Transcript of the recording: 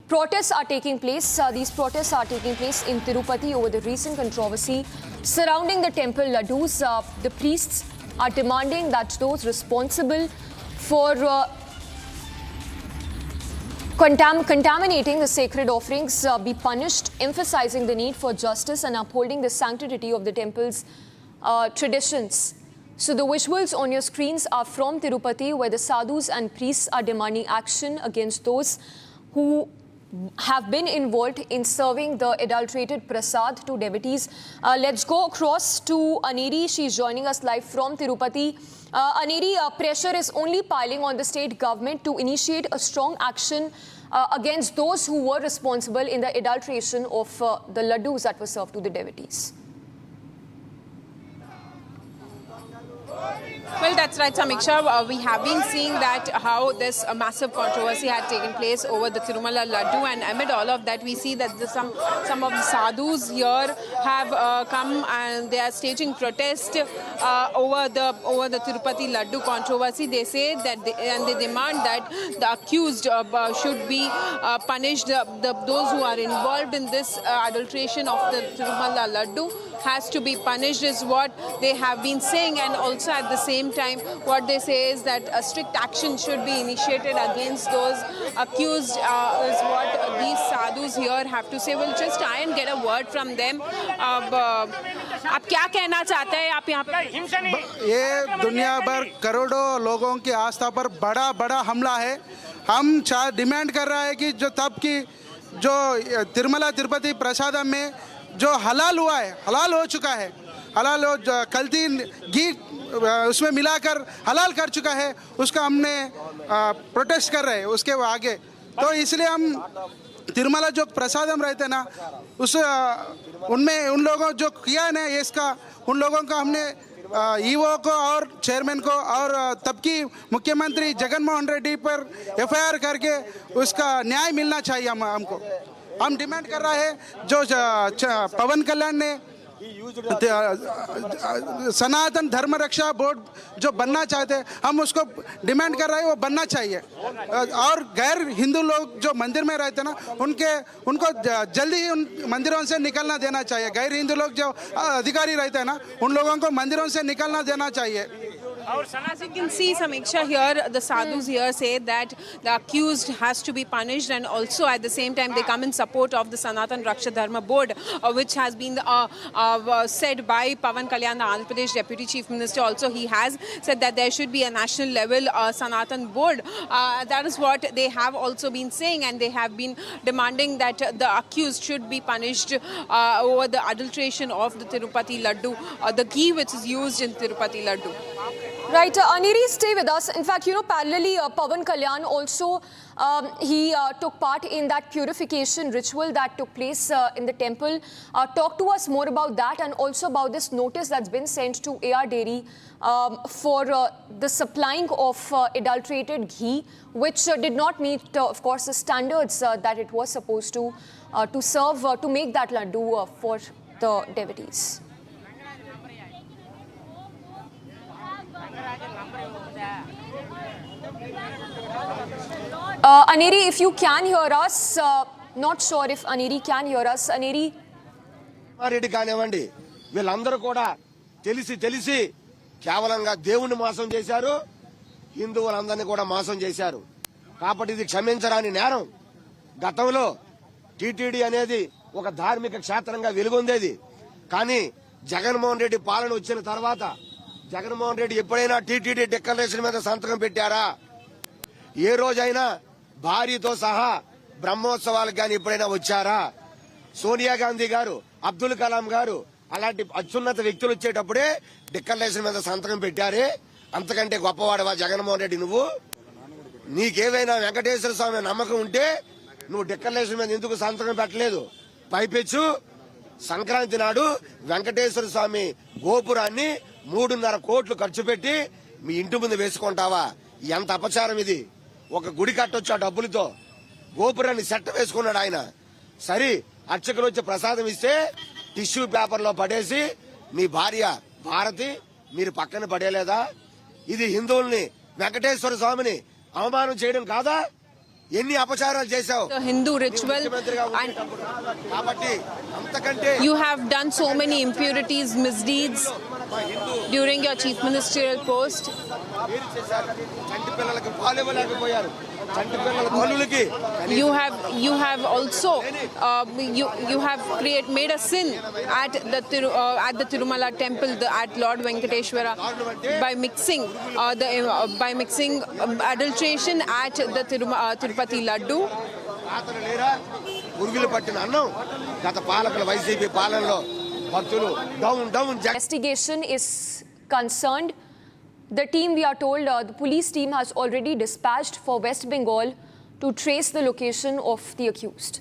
protests are taking place. These protests are taking place in Tirupati over the recent controversy surrounding the temple laddus. The priests are demanding that those responsible for contaminating the sacred offerings be punished, emphasizing the need for justice and upholding the sanctity of the temple's traditions. So the visuals on your screens are from Tirupati, where the sadhus and priests are demanding action against those who have been involved in serving the adulterated prasad to devotees. Let's go across to Aneri. She's joining us live from Tirupati. Aneri, pressure is only piling on the state government to initiate a strong action against those who were responsible in the adulteration of the laddus that were served to the devotees. Well, that's right, Samiksha. We have been seeing that how this massive controversy had taken place over the Tirumala Laddu, and amid all of that, we see that some of the sadhus here have come and they are staging protest over the Tirupati Laddu controversy. They say that they demand that the accused should be punished. Those who are involved in this adulteration of the Tirumala Laddu has to be punished, is what they have been saying. And also at the same time, what they say is that a strict action should be initiated against those accused, is what these sadhus here have to say. We'll just try and get a word from them. आप क्या कहना चाहते हैं आप यहाँ पर? ये दुनिया भर करोड़ों लोगों की आस्था पर बड़ा हमला है. हम डिमांड कर रहा है कि जो तब की जो तिरुमला तिरुपति प्रसादम में जो हलाल हुआ है, हलाल हो चुका है, हलाल हो कल्ती घी उसमें मिलाकर हलाल कर चुका है, उसका हमने प्रोटेस्ट कर रहे हैं उसके आगे. तो इसलिए हम तिरुमला जो प्रसादम रहते ना, उस उनमें उन लोगों जो किया है ना इसका, उन लोगों का हमने ईओ को और चेयरमैन को और तब की मुख्यमंत्री जगनमोहन रेड्डी पर एफआईआर करके उसका न्याय मिलना चाहिए. हमको हम डिमांड कर रहा है जो पवन कल्याण ने सनातन धर्म रक्षा बोर्ड जो बनना चाहते हैं, हम उसको डिमांड कर रहे हैं वो बनना चाहिए. और गैर हिंदू लोग जो मंदिर में रहते हैं ना, उनको जल्दी ही उन मंदिरों से निकलना देना चाहिए. गैर हिंदू लोग जो अधिकारी रहते हैं ना, उन लोगों को मंदिरों से निकलना देना चाहिए. As you can see, Samiksha, here the sadhus here say that the accused has to be punished, and also at the same time they come in support of the Sanatan Raksha Dharma Board, which has been said by Pavan Kalyan, the Andhra Pradesh Deputy Chief Minister. Also, he has said that there should be a national level Sanatan Board. That is what they have also been saying, and they have been demanding that the accused should be punished over the adulteration of the Tirupati Laddu, the ghee which is used in Tirupati Laddu. Right, Aneri, stay with us. In fact, parallelly, Pavan Kalyan also, he took part in that purification ritual that took place in the temple. Talk to us more about that, and also about this notice that's been sent to AR Dairy for the supplying of adulterated ghee, which did not meet, of course, the standards that it was supposed to serve, to make that laddu for the devotees. Aneri, if you can hear us, not sure if Aneri can hear us. Aneri. Reddy కానివ్వండి, వీళ్ళందరూ కూడా తెలిసి కేవలంగా దేవుణ్ణి మోసం చేశారు, హిందువులందరినీ కూడా మోసం చేశారు. కాబట్టి ఇది క్షమించరాని నేరం. గతంలో టీటీడీ అనేది ఒక ధార్మిక క్షేత్రంగా వెలుగొందేది. కానీ జగన్మోహన్ రెడ్డి పాలన వచ్చిన తర్వాత జగన్మోహన్ రెడ్డి ఎప్పుడైనా టీటీడీ డిక్లరేషన్ మీద సంతకం పెట్టారా? ఏ రోజైనా భార్యతో సహా బ్రహ్మోత్సవాలకు కానీ ఎప్పుడైనా వచ్చారా? సోనియా గాంధీ గారు, అబ్దుల్ కలాం గారు అలాంటి అత్యున్నత వ్యక్తులు వచ్చేటప్పుడే డిక్లరేషన్ మీద సంతకం పెట్టారే. అంతకంటే గొప్పవాడవా జగన్మోహన్ రెడ్డి నువ్వు? నీకేవైనా వెంకటేశ్వర స్వామి నమ్మకం ఉంటే నువ్వు డిక్లరేషన్ మీద ఎందుకు సంతకం పెట్టలేదు? పైపెచ్చు సంక్రాంతి నాడు వెంకటేశ్వర స్వామి గోపురాన్ని 3.5 కోట్లు ఖర్చు పెట్టి మీ ఇంటి ముందు వేసుకుంటావా? ఎంత అపచారం ఇది! ఒక గుడి కట్టొచ్చు ఆ డబ్బులతో, గోపురాన్ని సెట్ వేసుకున్నాడు ఆయన. సరే, అర్చకులు వచ్చి ప్రసాదం ఇస్తే టిష్యూ పేపర్లో పడేసి మీ భార్య భారతి మీరు పక్కన పడేలేదా? ఇది హిందువుల్ని, వెంకటేశ్వర స్వామిని అవమానం చేయడం కాదా? ఎన్ని అపచారాలు చేశావు The Hindu ritual, ముఖ్యమంత్రిగా and ఉండేటప్పుడు. కాబట్టి అంతకంటే you have done so many impurities, misdeeds during your chief ministerial post. ఏం చేశారు? చంటి పిల్లలకి పాలు ఇవ్వలేకపోయారు. చంటి పిల్లల తల్లులకి You have also you have made a sin at the Tirumala temple, at Lord Venkateshwara, by mixing adulteration at the Tirupati Laddu. రాత్రి లేరా పురుగులు పట్టిన అన్నం గత పాలకుల వైసీపీ పాలనలో భక్తులు down down Investigation is concerned. The team, we are told, the police team has already dispatched for West Bengal to trace the location of the accused.